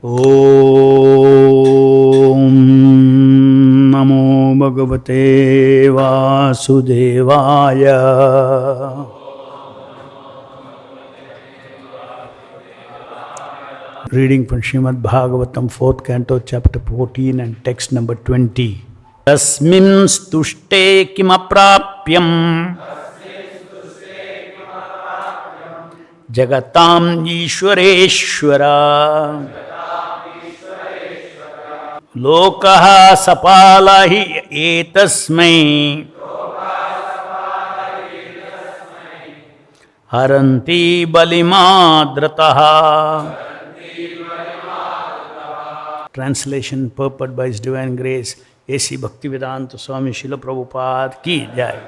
Om Namo Bhagavate Vasudevaya. Reading from Srimad Bhagavatam, 4th Canto, Chapter 14 and text number 20. Tasmin stushte kimaprapyam Jagatam Ishwareshwara Lokaha sapalahi etasmai Haranti balimadrataha. Translation purport by His Divine Grace A.C. Bhaktivedanta Swami Srila Prabhupada ki jai.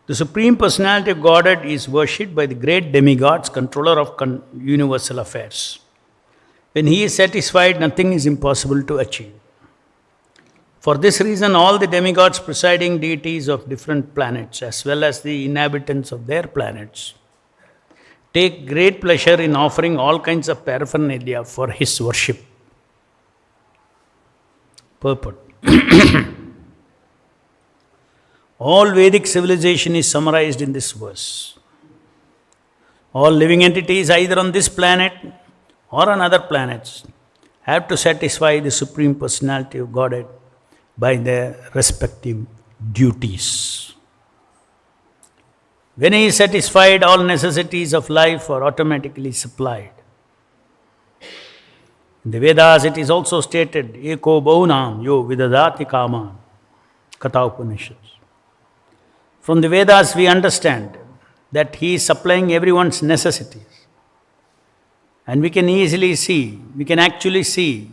The Supreme Personality of Godhead is worshipped by the great demigods, controller of universal affairs. When He is satisfied, nothing is impossible to achieve. For this reason, all the demigods, presiding deities of different planets, as well as the inhabitants of their planets, take great pleasure in offering all kinds of paraphernalia for His worship. Purport. All Vedic civilization is summarized in this verse. All living entities, either on this planet or on other planets, have to satisfy the Supreme Personality of Godhead by their respective duties. When He is satisfied, all necessities of life are automatically supplied. In the Vedas, it is also stated, Eko Bhaunam Yo Vidadati Kaman, Katha Upanishads. From the Vedas, we understand that He is supplying everyone's necessities. And we can actually see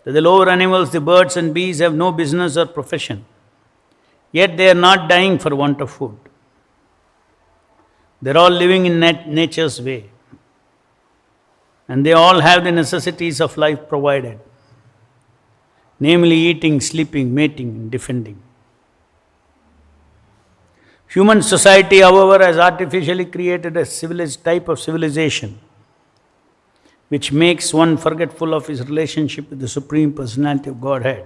that the lower animals, the birds and bees, have no business or profession. Yet they are not dying for want of food. They are all living in nature's way. And they all have the necessities of life provided, namely eating, sleeping, mating, and defending. Human society, however, has artificially created a type of civilization which makes one forgetful of his relationship with the Supreme Personality of Godhead.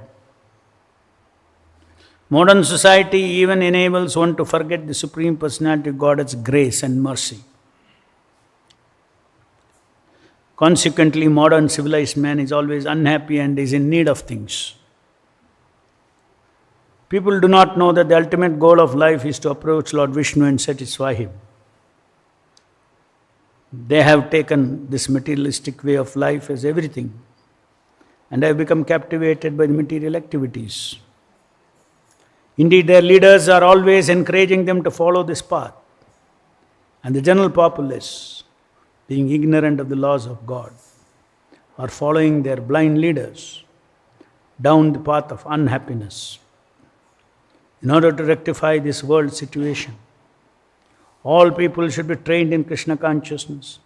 Modern society even enables one to forget the Supreme Personality of God's grace and mercy. Consequently, modern civilized man is always unhappy and is in need of things. People do not know that the ultimate goal of life is to approach Lord Vishnu and satisfy Him. They have taken this materialistic way of life as everything and have become captivated by the material activities. Indeed, their leaders are always encouraging them to follow this path. And the general populace, being ignorant of the laws of God, are following their blind leaders down the path of unhappiness. In order to rectify this world situation, all people should be trained in Krishna consciousness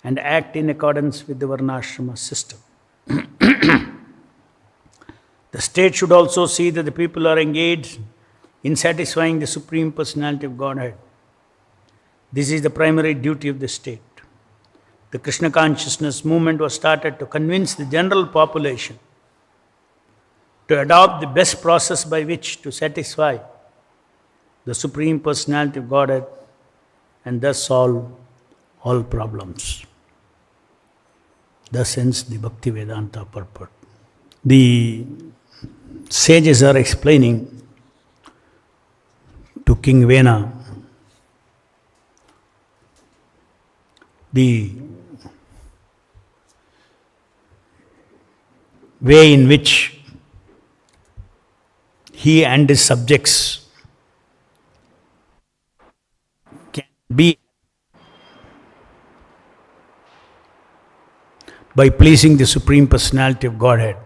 and act in accordance with the Varnashrama system. The state should also see that the people are engaged in satisfying the Supreme Personality of Godhead. This is the primary duty of the state. The Krishna consciousness movement was started to convince the general population to adopt the best process by which to satisfy the Supreme Personality of Godhead and thus solve all problems. Thus ends the Bhaktivedanta purport. The sages are explaining to King Vena the way in which he and his subjects can be by pleasing the Supreme Personality of Godhead.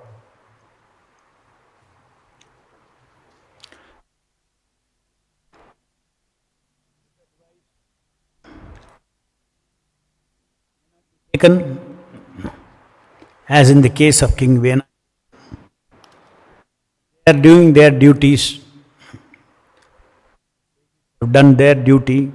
Taken as in the case of King Vena, they are doing their duties, have done their duty,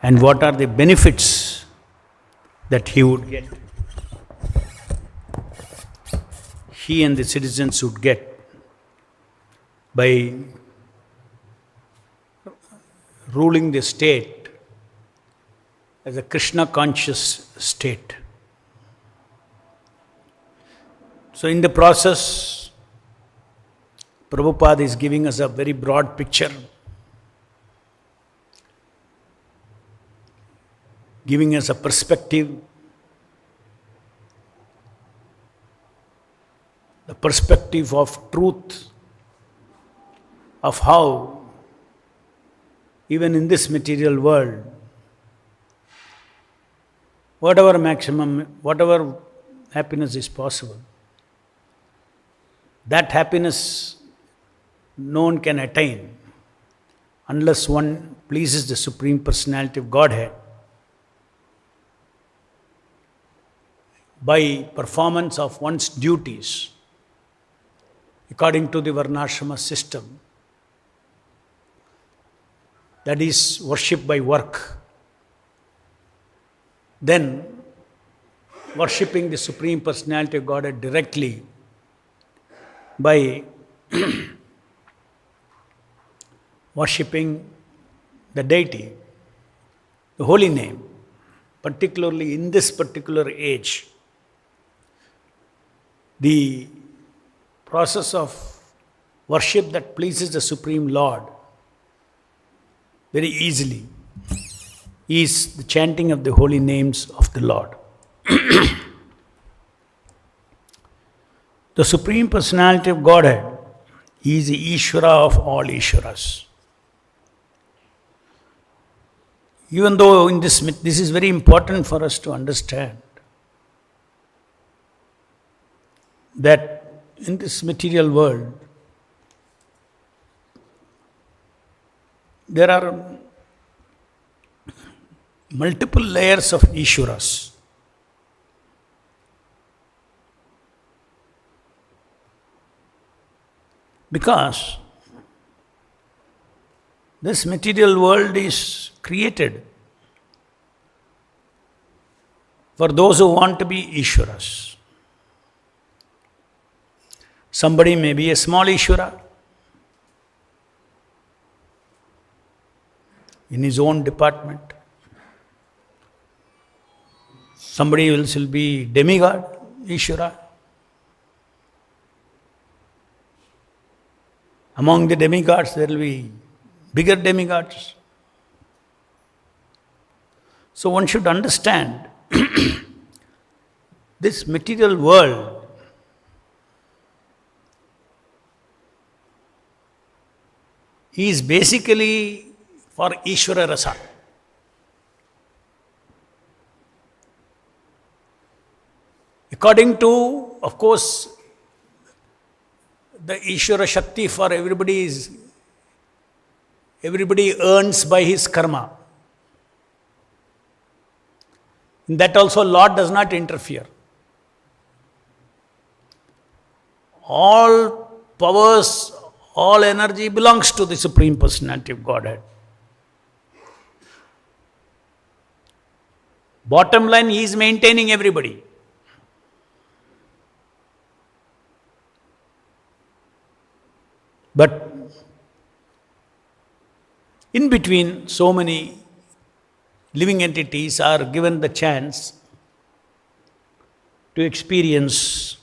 and what are the benefits that he would get. He and the citizens would get by ruling the state as a Krishna conscious state. So in the process, Prabhupada is giving us a very broad picture, giving us a perspective, the perspective of truth, of how even in this material world, whatever happiness is possible, that happiness no one can attain unless one pleases the Supreme Personality of Godhead by performance of one's duties according to the Varnashrama system, that is worship by work. Then worshipping the Supreme Personality of Godhead directly by worshipping the deity, the holy name, particularly in this particular age, the process of worship that pleases the Supreme Lord very easily is the chanting of the holy names of the Lord. The Supreme Personality of Godhead is the Ishvara of all Ishvaras. Even though in this is very important for us to understand that in this material world, there are multiple layers of Ishvaras. Because this material world is created for those who want to be Ishvaras. Somebody may be a small Ishvara in his own department. Somebody else will be demigod, Ishvara. Among the demigods, there will be bigger demigods. So one should understand this material world is basically for Ishvara Rasa. According to, of course, the Ishvara Shakti for everybody earns by his karma. In that also Lord does not interfere. All powers, all energy belongs to the Supreme Personality of Godhead. Bottom line, he is maintaining everybody. But in between, so many living entities are given the chance to experience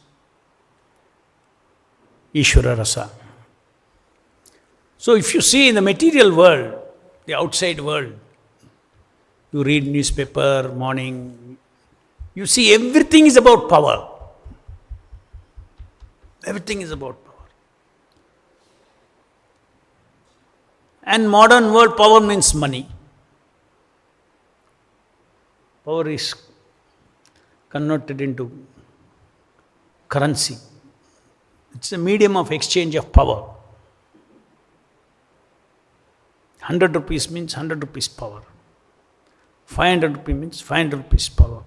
Ishvara Rasa. So if you see in the material world, the outside world, you read newspaper, morning, you see everything is about power. Everything is about power. And modern world, power means money. Power is converted into currency. It's a medium of exchange of power. 100 rupees means 100 rupees power. 500 rupees means 500 rupees power.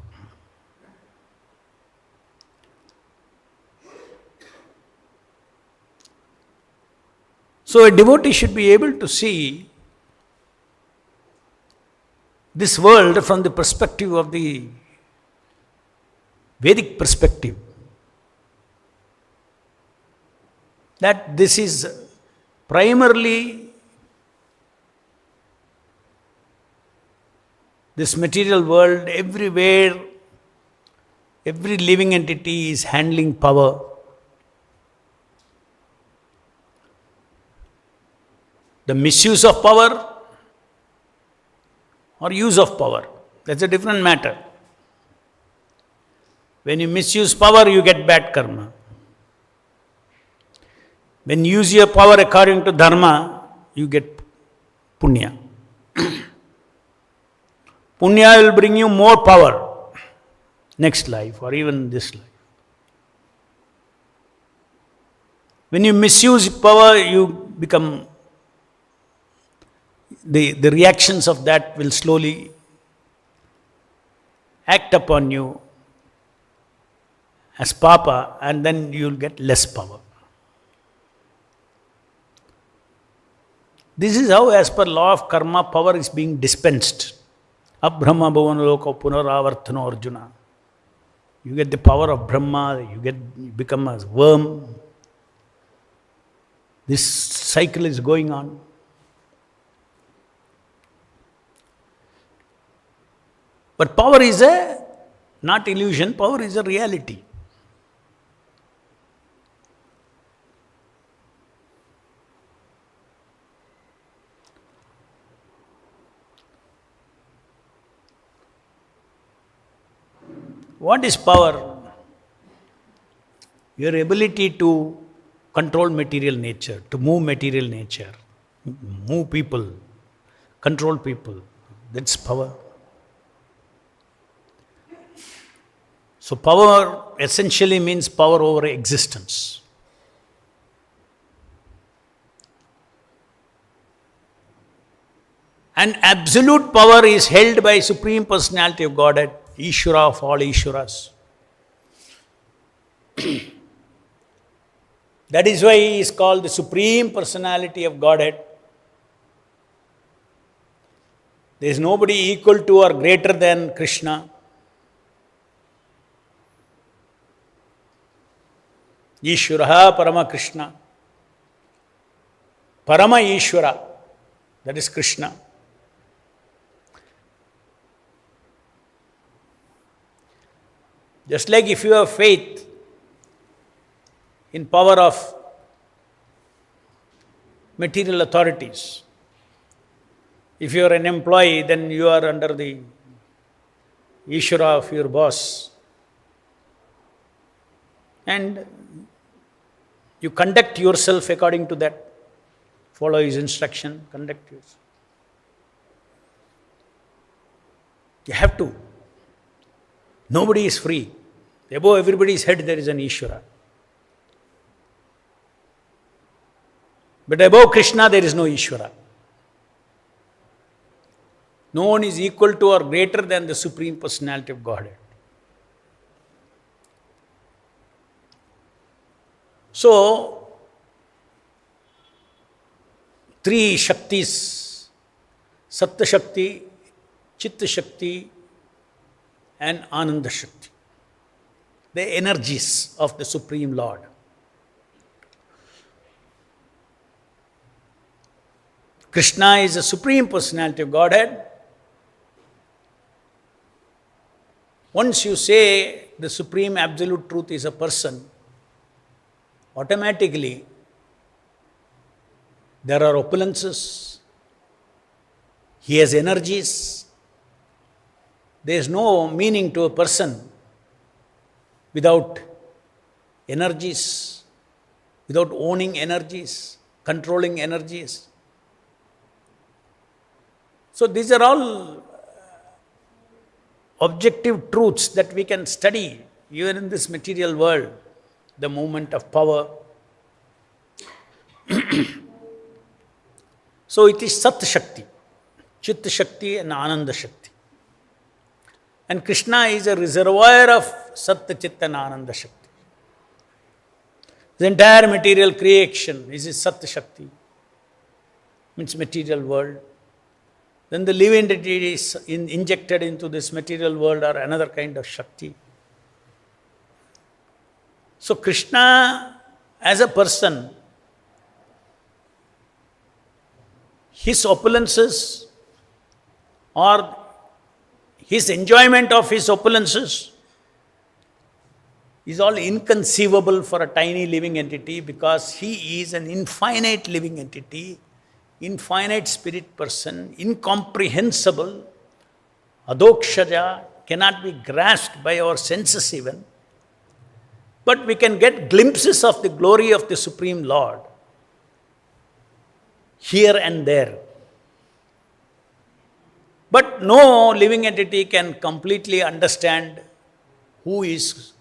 So a devotee should be able to see this world from the perspective of the Vedic perspective, that this is primarily this material world, everywhere, every living entity is handling power. The misuse of power or use of power, that's a different matter. When you misuse power, you get bad karma. When you use your power according to dharma, you get punya. Punya will bring you more power next life or even this life. When you misuse power, you become, the reactions of that will slowly act upon you as papa, and then you will get less power. This is how, as per law of karma, power is being dispensed. Abhrahma bhavana loka punaravartano Arjuna. You get the power of Brahma, you become a worm. This cycle is going on. But power is not illusion, power is a reality. What is power? Your ability to control material nature, to move material nature, move people, control people. That's power. So power essentially means power over existence. And absolute power is held by Supreme Personality of Godhead, Ishvara of all Ishvaras. That is why he is called the Supreme Personality of Godhead. There is nobody equal to or greater than Krishna. Ishvara Parama Krishna. Parama Ishvara, that is Krishna. Just like if you have faith in power of material authorities, if you are an employee, then you are under the Ishvara of your boss. And you conduct yourself according to that. Follow his instruction, conduct yourself. You have to. Nobody is free. Above everybody's head there is an Ishvara. But above Krishna there is no Ishvara. No one is equal to or greater than the Supreme Personality of Godhead. So, three Shaktis, Satta Shakti, Chitta Shakti, and Ananda Shakti, the energies of the Supreme Lord. Krishna is the Supreme Personality of Godhead. Once you say the Supreme Absolute Truth is a person, automatically there are opulences, he has energies. There is no meaning to a person without energies, without owning energies, controlling energies. So these are all objective truths that we can study even in this material world, the movement of power. So it is Sat Shakti, Chitta Shakti and Ananda Shakti. And Krishna is a reservoir of Satta, Chitta and Ananda Shakti. The entire material creation is Satta Shakti, means material world. then the living entity is injected into this material world or another kind of Shakti. So Krishna as a person, his opulences or his enjoyment of his opulences is all inconceivable for a tiny living entity, because he is an infinite living entity, infinite spirit person, incomprehensible, adokshaja, cannot be grasped by our senses even. But we can get glimpses of the glory of the Supreme Lord here and there. But no living entity can completely understand who is,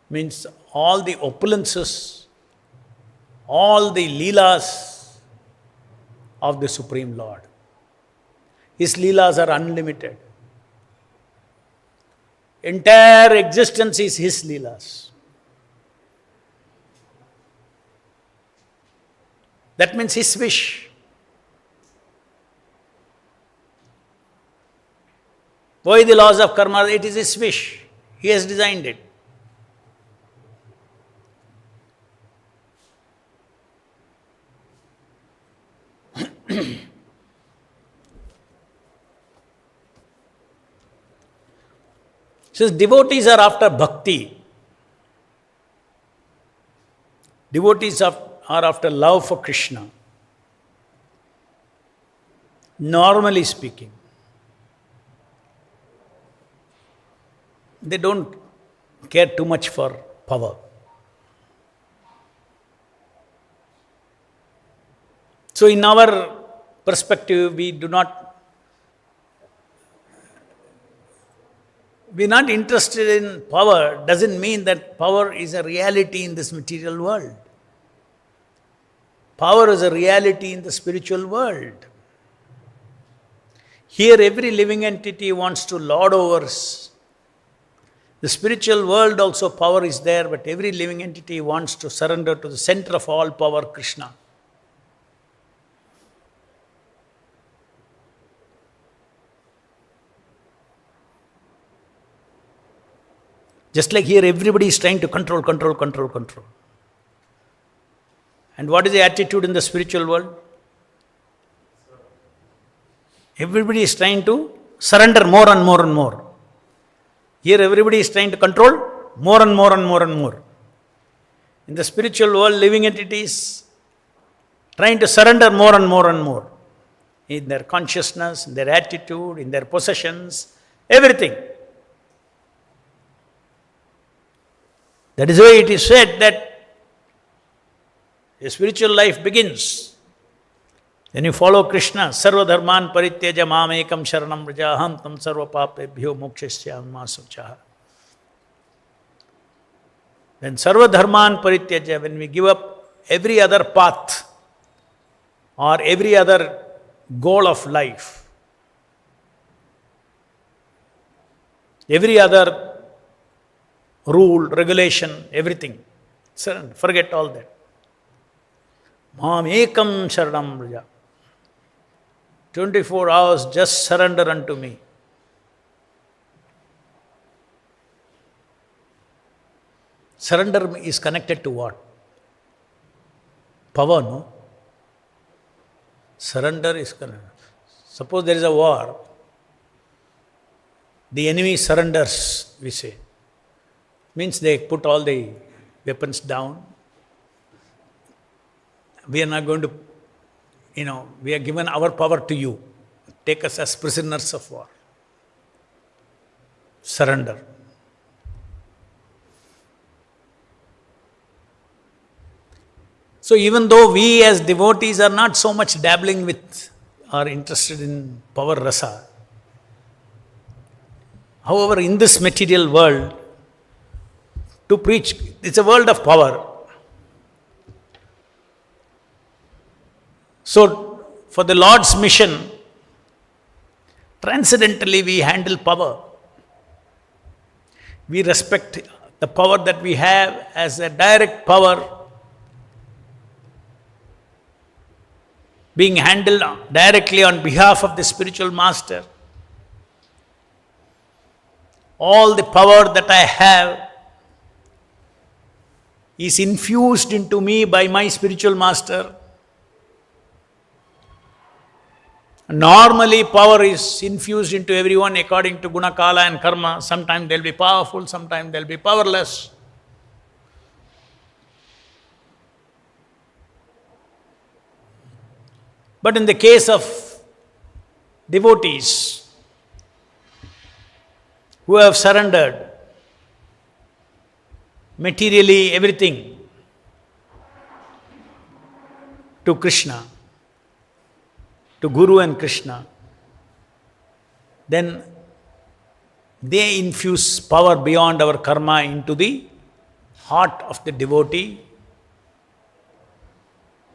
means all the opulences, all the leelas of the Supreme Lord. His leelas are unlimited. Entire existence is his leelas. That means his wish. Why the laws of karma? It is his wish. He has designed it. Says devotees are after bhakti. Devotees are after love for Krishna. Normally speaking, they don't care too much for power. So in our perspective, we're not interested in power. Doesn't mean that power is a reality in this material world. Power is a reality in the spiritual world. Here every living entity wants to lord over us. The spiritual world also power is there, but every living entity wants to surrender to the center of all power, Krishna. Just like here, everybody is trying to control. And what is the attitude in the spiritual world? Everybody is trying to surrender more and more. Here everybody is trying to control more and more. In the spiritual world, living entities trying to surrender more and more. In their consciousness, in their attitude, in their possessions, everything. That is why it is said that a spiritual life begins when you follow Krishna. Sarva dharman parityaja mam ekam sharanam vraja aham tam sarva papebhyo mokshasya masuchaha. When sarva dharman parityaja, when we give up every other path or every other goal of life, every other rule, regulation, everything, surrender, forget all that. Mam ekam sharanam vraja. 24 hours, just surrender unto me. Surrender is connected to what? Power, no? Surrender is connected. Suppose there is a war. The enemy surrenders, we say. Means they put all the weapons down. We are not going to, we are given our power to you. Take us as prisoners of war. Surrender. So even though we as devotees are not so much dabbling with or interested in power rasa, however, in this material world, to preach, it's a world of power. So, for the Lord's mission, transcendentally we handle power. We respect the power that we have as a direct power being handled directly on behalf of the spiritual master. All the power that I have is infused into me by my spiritual master. Normally, power is infused into everyone according to guna, kala and karma. Sometimes they'll be powerful, sometimes they'll be powerless. But in the case of devotees who have surrendered materially everything to Krishna, to Guru and Krishna, then they infuse power beyond our karma into the heart of the devotee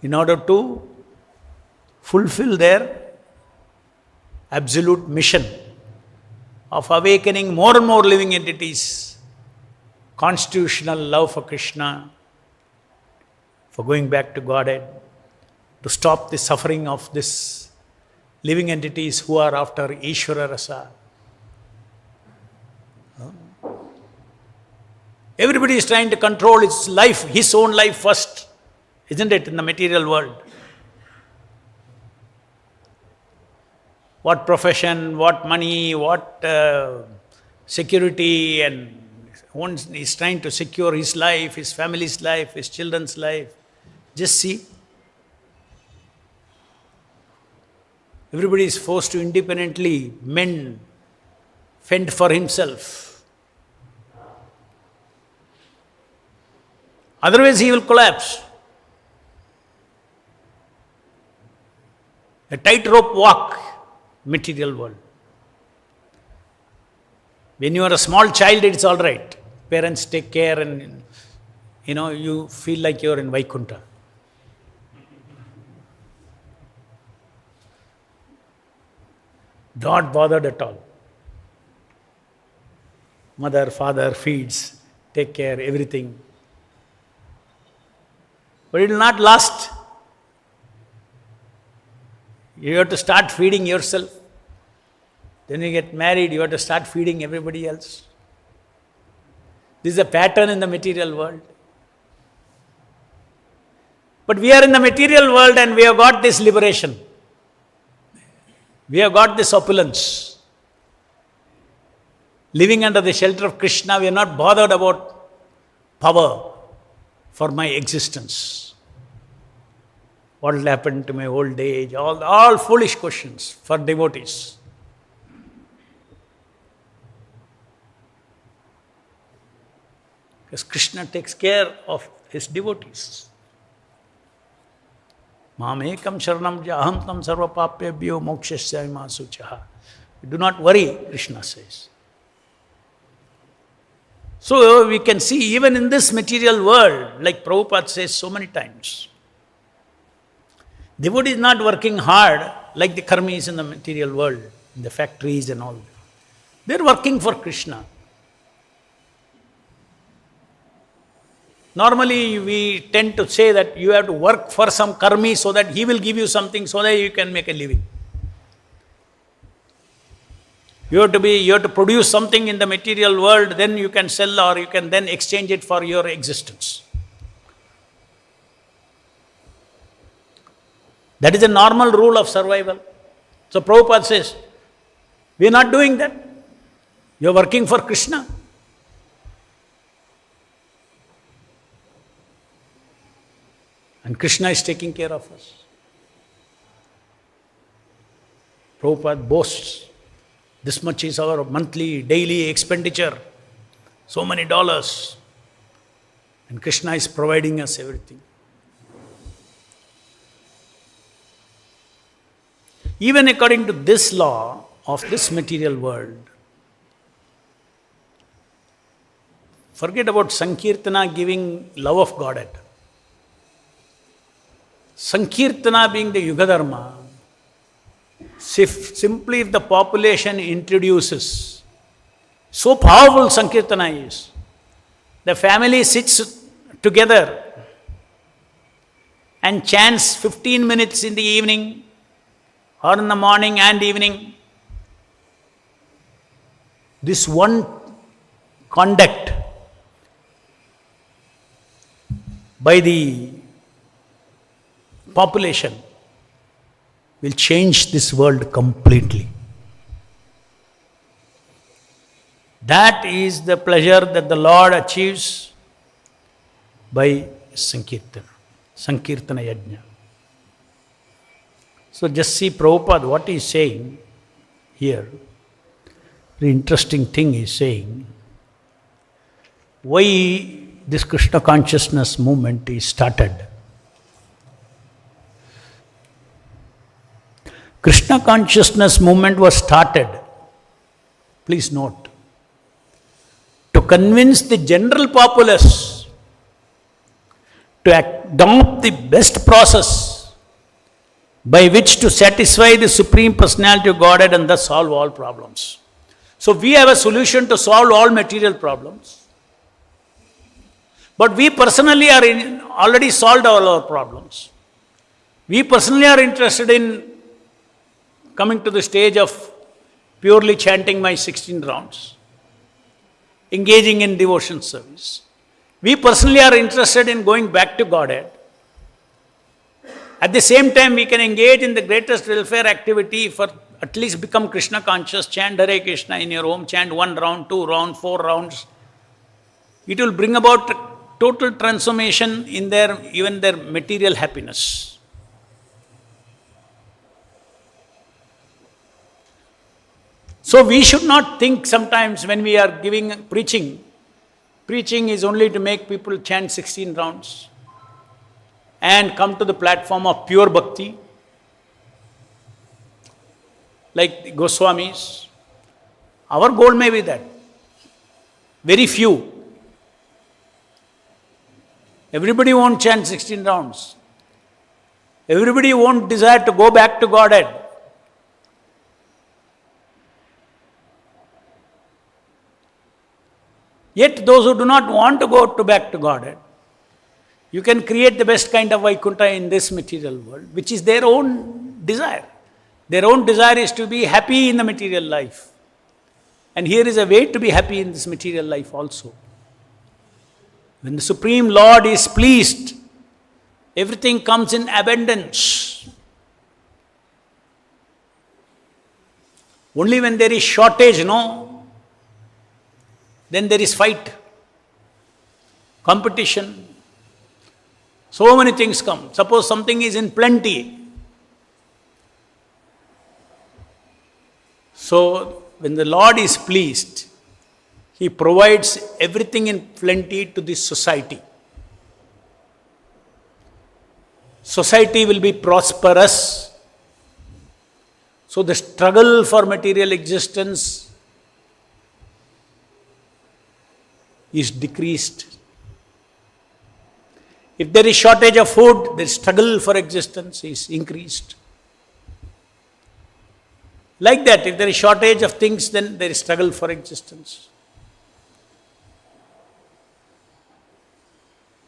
in order to fulfill their absolute mission of awakening more and more living entities, constitutional love for Krishna, for going back to Godhead, to stop the suffering of these living entities who are after Ishvara Rasa. Everybody is trying to control his life, his own life first, isn't it, in the material world? What profession, what money, what security, and one is trying to secure his life, his family's life, his children's life. Just see. Everybody is forced to independently fend for himself. Otherwise he will collapse. A tightrope walk, material world. When you are a small child, it's all right. Parents take care and, you feel like you're in Vaikuntha. Not bothered at all. Mother, father feeds, take care, everything. But it will not last. You have to start feeding yourself. Then you get married, you have to start feeding everybody else. This is a pattern in the material world. But we are in the material world and we have got this liberation. We have got this opulence. Living under the shelter of Krishna, we are not bothered about power for my existence. What will happen to my old age? All foolish questions for devotees. Because Krishna takes care of his devotees. Mamekam sharanam jaham tam sarva papyabhyo mokshasya imasuchaha. Do not worry, Krishna says. So we can see even in this material world, like Prabhupada says so many times, devotee is not working hard like the karmis in the material world, in the factories and all. They are working for Krishna. Normally, we tend to say that you have to work for some karmi so that he will give you something so that you can make a living. You have to produce something in the material world, then you can sell or you can then exchange it for your existence. That is a normal rule of survival. So Prabhupada says, we are not doing that. You are working for Krishna. And Krishna is taking care of us. Prabhupada boasts, this much is our monthly, daily expenditure, so many dollars. And Krishna is providing us everything. Even according to this law of this material world, forget about Sankirtana giving love of Godhead. Sankirtana being the Yuga Dharma, simply if the population introduces, so powerful Sankirtana is, the family sits together and chants 15 minutes in the evening or in the morning and evening, this one conduct by the population will change this world completely. That is the pleasure that the Lord achieves by Sankirtana Yajna. So just see Prabhupada, what he is saying here. The interesting thing he is saying. Why this Krishna consciousness movement is started. Krishna consciousness movement was started, please note, to convince the general populace to adopt the best process by which to satisfy the Supreme Personality of Godhead and thus solve all problems. So we have a solution to solve all material problems. But we personally are already solved all our problems. We personally are interested in coming to the stage of purely chanting my 16 rounds, engaging in devotion service. We personally are interested in going back to Godhead. At the same time, we can engage in the greatest welfare activity for at least become Krishna conscious, chant Hare Krishna in your home, chant 1 round, 2 round, 4 rounds. It will bring about total transformation in even their material happiness. So we should not think sometimes when we are preaching is only to make people chant 16 rounds and come to the platform of pure bhakti, like the Goswamis. Our goal may be that. Very few. Everybody won't chant 16 rounds. Everybody won't desire to go back to Godhead. Yet those who do not want to go back to Godhead, you can create the best kind of Vaikuntha in this material world, which is their own desire. Their own desire is to be happy in the material life. And here is a way to be happy in this material life also. When the Supreme Lord is pleased, everything comes in abundance. Only when there is shortage, then there is fight, competition. So many things come. Suppose something is in plenty. So when the Lord is pleased, He provides everything in plenty to this society. Society will be prosperous. So the struggle for material existence is decreased. If there is shortage of food, the struggle for existence is increased. Like that, if there is shortage of things, then there is struggle for existence.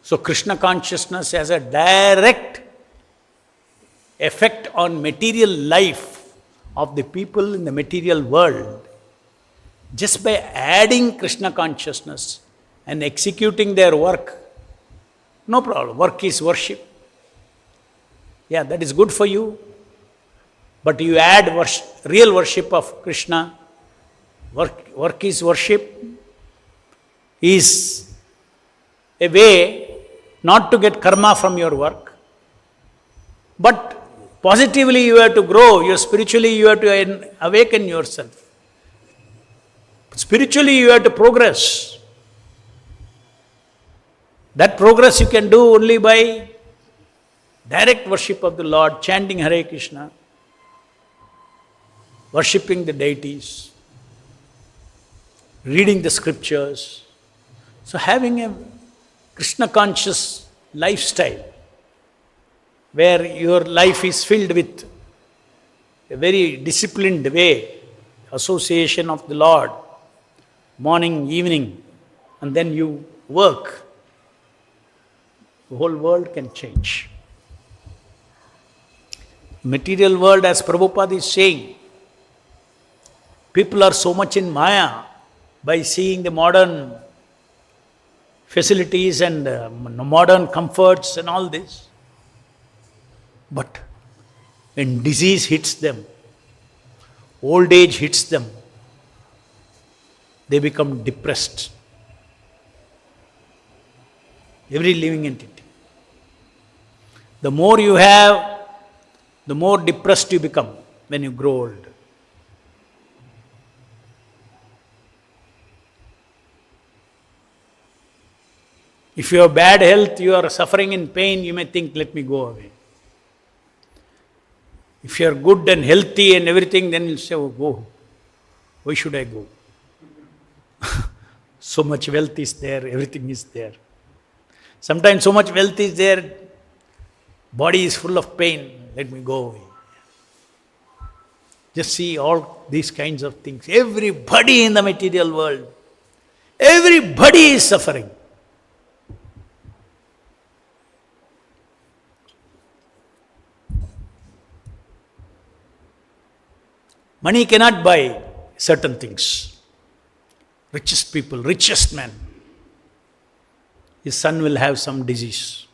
So Krishna consciousness has a direct effect on material life of the people in the material world. Just by adding Krishna consciousness and executing their work, no problem. Work is worship. Yeah, that is good for you. But you add real worship of Krishna. Work is worship. Is a way not to get karma from your work. But positively you have to grow. Spiritually you have to awaken yourself. Spiritually you have to progress. That progress you can do only by direct worship of the Lord, chanting Hare Krishna, worshipping the deities, reading the scriptures. So having a Krishna conscious lifestyle where your life is filled with a very disciplined way, association of the Lord, morning, evening, and then you work, the whole world can change. Material world, as Prabhupada is saying, people are so much in Maya by seeing the modern facilities and modern comforts and all this. But when disease hits them, old age hits them, they become depressed. Every living entity. The more you have, the more depressed you become when you grow old. If you have bad health, you are suffering in pain, you may think, let me go away. If you are good and healthy and everything, then you'll say, oh, go. Why should I go? So much wealth is there, everything is there. Sometimes so much wealth is there, body is full of pain, let me go away. Just see all these kinds of things. Everybody in the material world, everybody is suffering. Money cannot buy certain things. Richest people, richest man, his son will have some disease.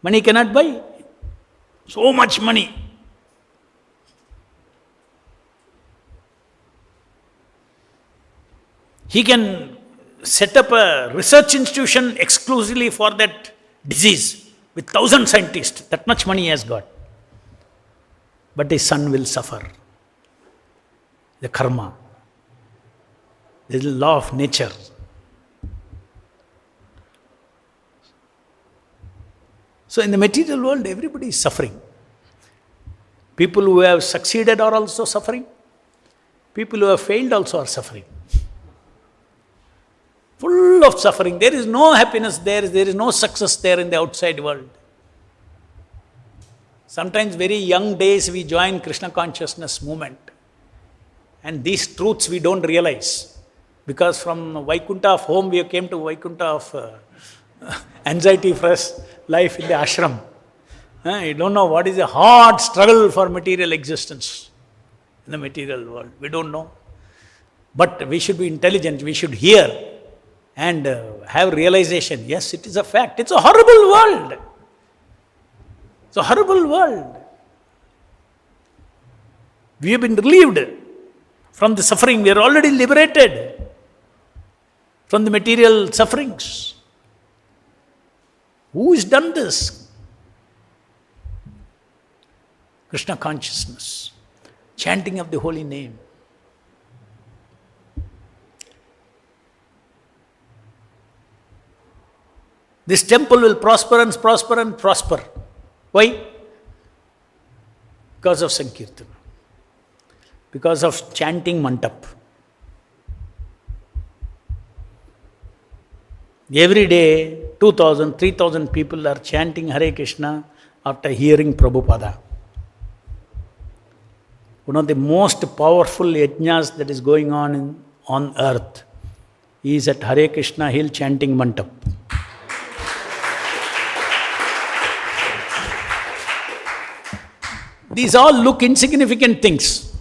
Money cannot buy. So much money. He can set up a research institution exclusively for that disease with 1,000 scientists. That much money he has got. But his son will suffer. The karma. The law of nature. So in the material world, everybody is suffering. People who have succeeded are also suffering. People who have failed also are suffering. Full of suffering. There is no happiness there. There is no success there in the outside world. Sometimes very young days we join Krishna consciousness movement. And these truths we don't realize. Because from Vaikuntha of home we came to Vaikuntha of anxiety-free life in the ashram. You don't know what is a hard struggle for material existence in the material world. We don't know. But we should be intelligent. We should hear and have realization. Yes, it is a fact. It's a horrible world. It's a horrible world. We have been relieved from the suffering. We are already liberated from the material sufferings. Who has done this? Krishna consciousness, chanting of the holy name. This temple will prosper and prosper and prosper. Why? Because of Sankirtana. Because of chanting mantap. Every day, 2,000, 3,000 people are chanting Hare Krishna after hearing Prabhupada. One of the most powerful yajnas that is going on earth is at Hare Krishna hill chanting mantap. These all look insignificant things.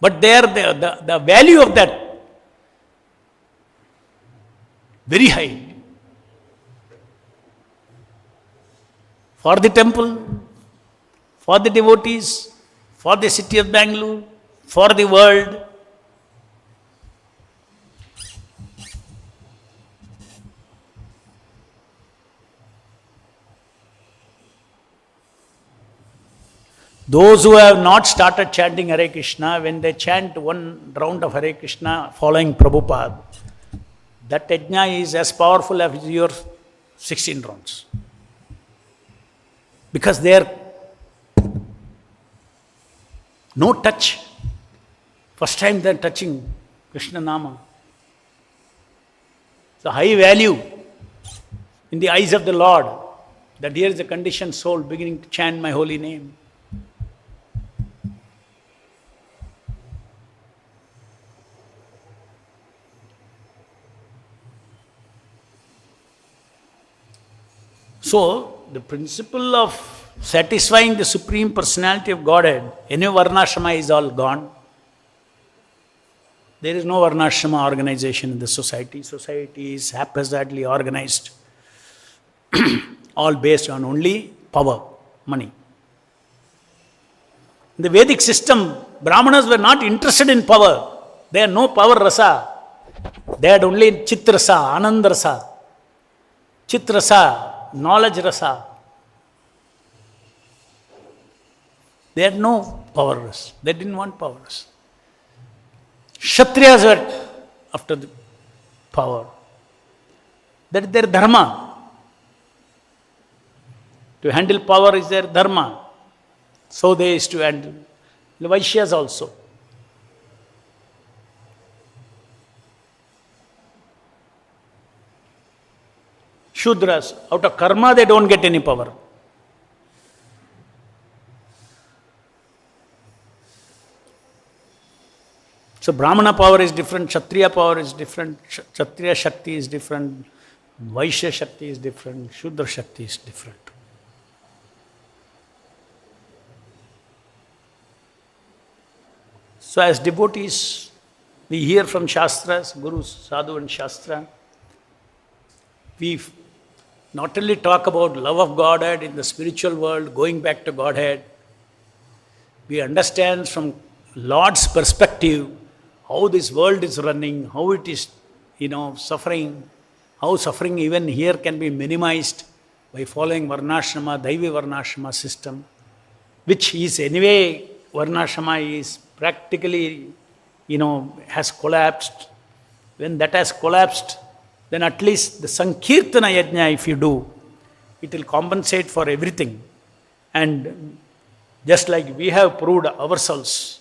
But they are the value of that very high. For the temple, for the devotees, for the city of Bangalore, for the world. Those who have not started chanting Hare Krishna, when they chant one round of Hare Krishna following Prabhupada, that yajna is as powerful as your 16 rounds. Because they are no touch. First time they are touching Krishna Nama. It's a high value in the eyes of the Lord, that here is a conditioned soul beginning to chant my holy name. So, the principle of satisfying the Supreme Personality of Godhead, any Varnashrama is all gone. There is no Varnashrama organization in the society. Society is haphazardly organized, all based on only power, money. In the Vedic system, Brahmanas were not interested in power. They had no power rasa. They had only chit rasa, anand rasa. Chit rasa, knowledge rasa. They had no power rasa. They didn't want power rasa. Kshatriyas were after the power. That is their dharma. To handle power is their dharma. So they used to handle. The Vaishyas also. Shudras, out of karma they don't get any power. So Brahmana power is different, Kshatriya power is different, Kshatriya Shakti is different, Vaishya Shakti is different, Shudra Shakti is different. So as devotees, we hear from Shastras, Guru, Sadhu and Shastra. We not only talk about love of Godhead in the spiritual world, going back to Godhead, we understand from Lord's perspective how this world is running, how it is, suffering, how suffering even here can be minimized by following Varnashrama, Daivi Varnashrama system, which is anyway, Varnashrama is practically, has collapsed. When that has collapsed, then at least the Sankirtana Yajna, if you do, it will compensate for everything. And just like we have proved ourselves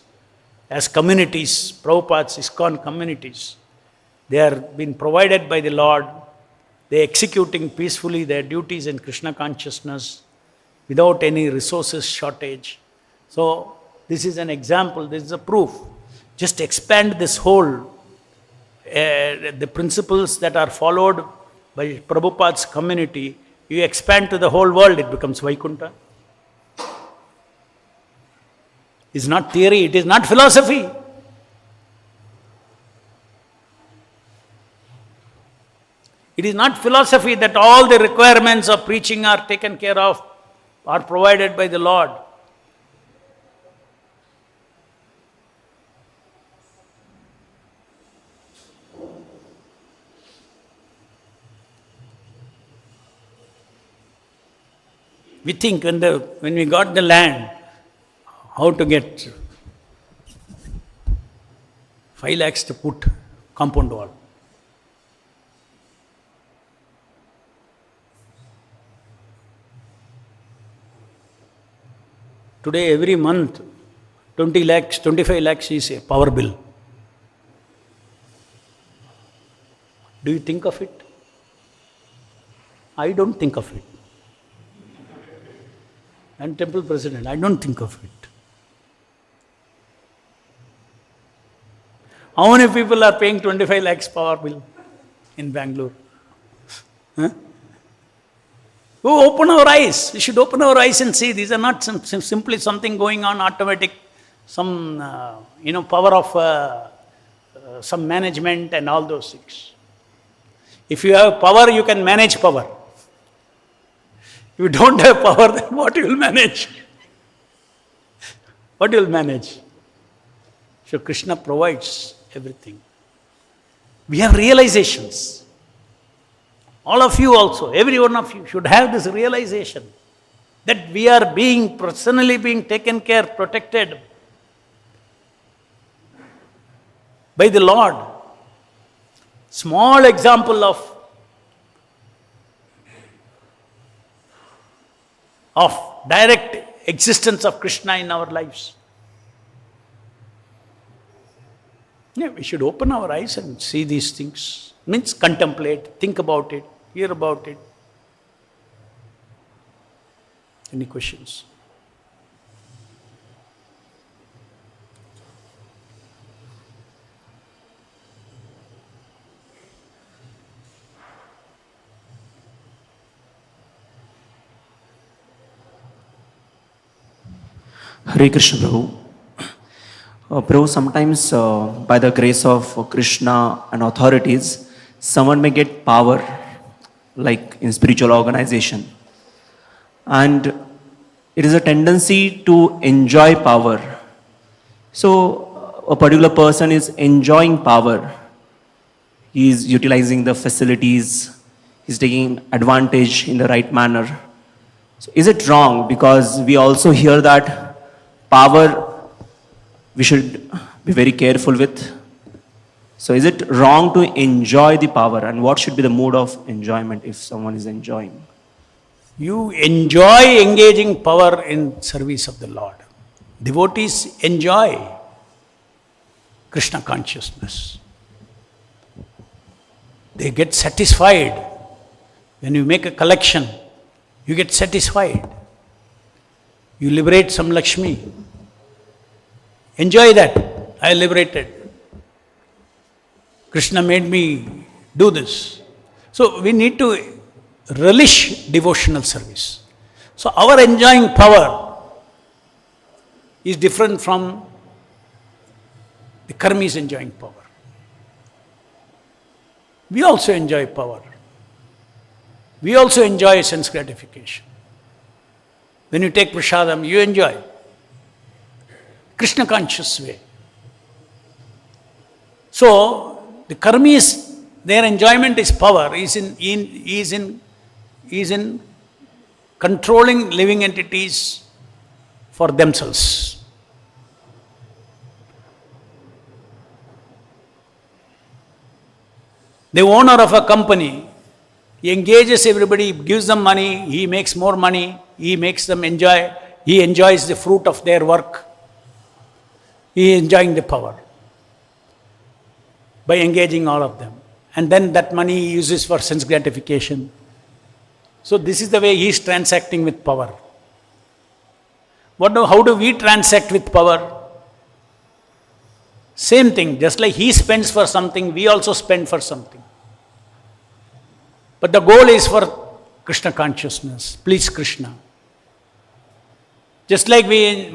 as communities, Prabhupada's ISKCON communities, they are being provided by the Lord, they are executing peacefully their duties in Krishna consciousness without any resources shortage. So this is an example, this is a proof. Just expand this whole the principles that are followed by Prabhupada's community, you expand to the whole world, it becomes Vaikuntha. It's not theory, it is not philosophy. It is not philosophy that all the requirements of preaching are taken care of, are provided by the Lord. We think when we got the land, how to get 5 lakhs to put compound wall. Today every month 20 lakhs, 25 lakhs is a power bill. Do you think of it? I don't think of it. And temple president, I don't think of it. How many people are paying 25 lakhs power bill in Bangalore? Huh? Oh, open our eyes. We should open our eyes and see these are not simply something going on automatic, some power of some management and all those things. If you have power, you can manage power. If you don't have power, then what you will manage? What you will manage? So Krishna provides everything. We have realizations. All of you also, every one of you should have this realization that we are personally being taken care, protected by the Lord. Small example of direct existence of Krishna in our lives. Yeah, we should open our eyes and see these things. Means contemplate, think about it, hear about it. Any questions? Hare Krishna, Prabhu. Prabhu, sometimes by the grace of Krishna and authorities, someone may get power, like in spiritual organization. And it is a tendency to enjoy power. So a particular person is enjoying power. He is utilizing the facilities, he's taking advantage in the right manner. So is it wrong? Because we also hear that power we should be very careful with. So is it wrong to enjoy the power? And what should be the mood of enjoyment if someone is enjoying? You enjoy engaging power in service of the Lord. Devotees enjoy Krishna consciousness. They get satisfied. When you make a collection, you get satisfied. You liberate some Lakshmi. Enjoy that. I liberated. Krishna made me do this. So we need to relish devotional service. So our enjoying power is different from the karmis enjoying power. We also enjoy power. We also enjoy sense gratification. When you take prasadam, you enjoy. Krishna conscious way. So the karmis, their enjoyment is power, is in controlling living entities for themselves. The owner of a company, he engages everybody, gives them money, he makes more money, he makes them enjoy, he enjoys the fruit of their work. He is enjoying the power by engaging all of them. And then that money he uses for sense gratification. So this is the way he is transacting with power. How do we transact with power? Same thing, just like he spends for something, we also spend for something. But the goal is for Krishna consciousness, please Krishna. Just like we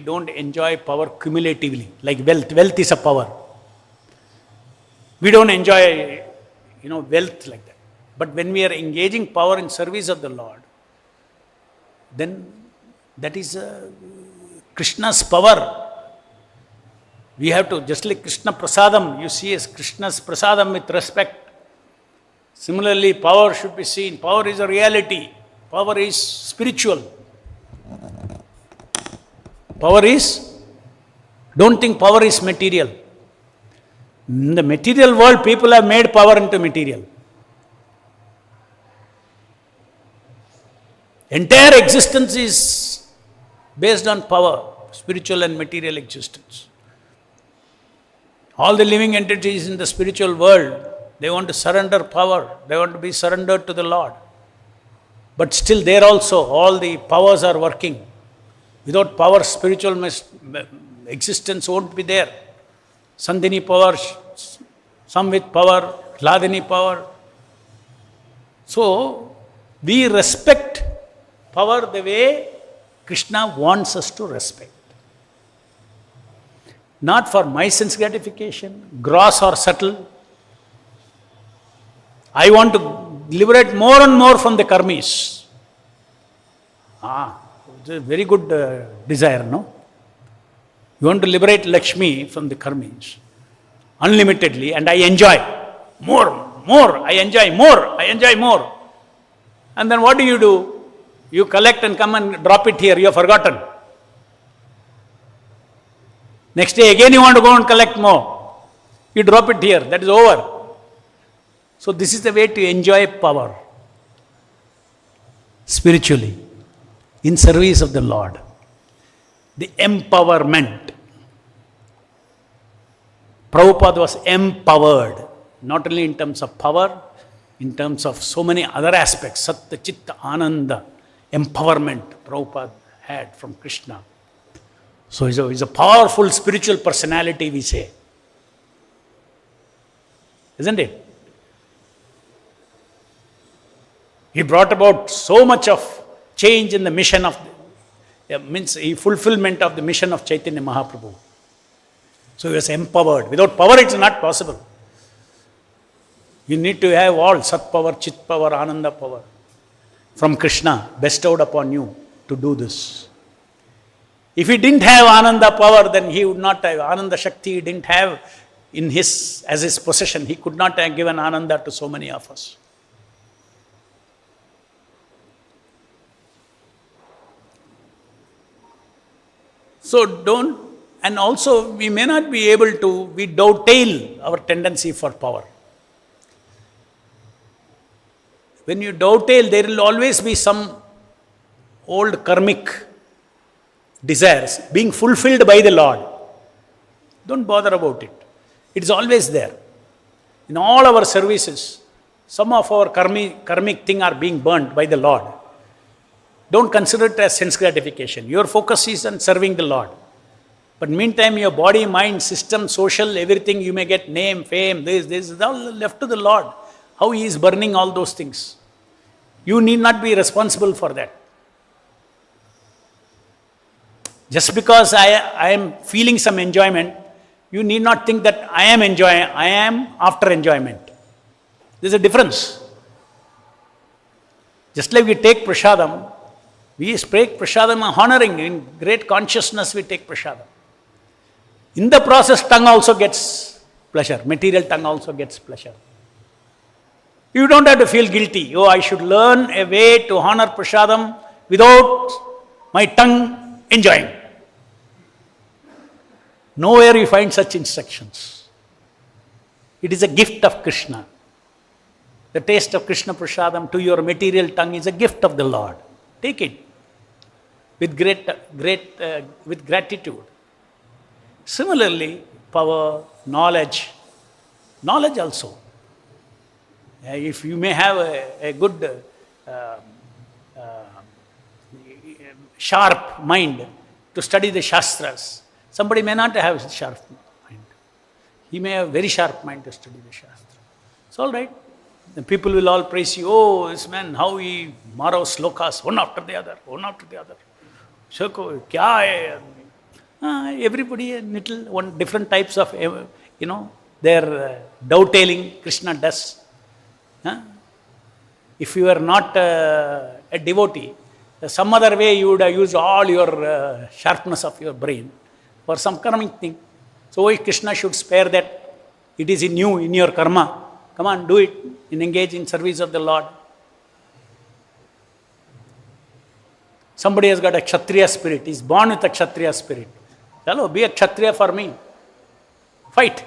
don't enjoy power cumulatively, like wealth. Wealth is a power. We don't enjoy, wealth like that. But when we are engaging power in service of the Lord, then that is Krishna's power. We have to, just like Krishna Prasadam, you see as Krishna's Prasadam with respect. Similarly, power should be seen. Power is a reality. Power is spiritual. Don't think power is material. In the material world, people have made power into material. Entire existence is based on power, spiritual and material existence. All the living entities in the spiritual world, they want to surrender power. They want to be surrendered to the Lord. But still there also, all the powers are working. Without power, spiritual existence won't be there. Sandhini power, Samvit power, Hladini power. So, we respect power the way Krishna wants us to respect. Not for my sense gratification, gross or subtle. I want to liberate more and more from the karmis. It's a very good desire, no? You want to liberate Lakshmi from the karmis unlimitedly, and I enjoy more, I enjoy more. And then what do? You collect and come and drop it here, you have forgotten. Next day again you want to go and collect more. You drop it here, that is over. So this is the way to enjoy power spiritually, in service of the Lord. The empowerment. Prabhupada was empowered, not only in terms of power, in terms of so many other aspects. Satta, Chitta, Ananda, empowerment Prabhupada had from Krishna. So he's a powerful spiritual personality, we say. Isn't it? He brought about so much of change in the mission of means a fulfillment of the mission of Chaitanya Mahaprabhu. So he was empowered. Without power it's not possible. You need to have all Sat power, Chit power, Ananda power from Krishna bestowed upon you to do this. If he didn't have Ananda power, then he would not have Ananda Shakti. He didn't have as his possession. He could not have given Ananda to so many of us. So and also we may not be able to, we dovetail our tendency for power. When you dovetail, there will always be some old karmic desires being fulfilled by the Lord. Don't bother about it. It is always there. In all our services, some of our karmic thing are being burnt by the Lord. Don't consider it as sense gratification. Your focus is on serving the Lord. But meantime, your body, mind, system, social, everything, you may get name, fame, this is all left to the Lord. How he is burning all those things. You need not be responsible for that. Just because I am feeling some enjoyment, you need not think that I am enjoying, I am after enjoyment. There's a difference. Just like we take prasadam, we take prasadam honoring, in great consciousness we take prasadam. In the process, tongue also gets pleasure, material tongue also gets pleasure. You don't have to feel guilty. Oh, I should learn a way to honor prasadam without my tongue enjoying. Nowhere you find such instructions. It is a gift of Krishna. The taste of Krishna prasadam to your material tongue is a gift of the Lord. Take it with with gratitude. Similarly, power, knowledge also. If you may have a good, sharp mind to study the Shastras, somebody may not have a sharp mind. He may have a very sharp mind to study the Shastra. It's all right. The people will all praise you. Oh, this man, how he borrows slokas, one after the other. Shoko, kya hai? Everybody, different types of, their dovetailing Krishna does. If you are not a devotee, some other way you would have used all your sharpness of your brain for some karmic thing. So why Krishna should spare that? It is in you, in your karma. Come on, do it and engage in service of the Lord. Somebody has got a Kshatriya spirit, is born with a Kshatriya spirit. Hello, be a Kshatriya for me. Fight.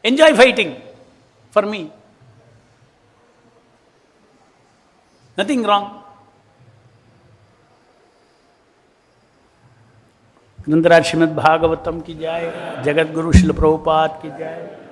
Enjoy fighting for me. Nothing wrong. ग्रंथराज Shrimad Bhagavatam की जय, जगत गुरु श्रील प्रभुपाद की जय।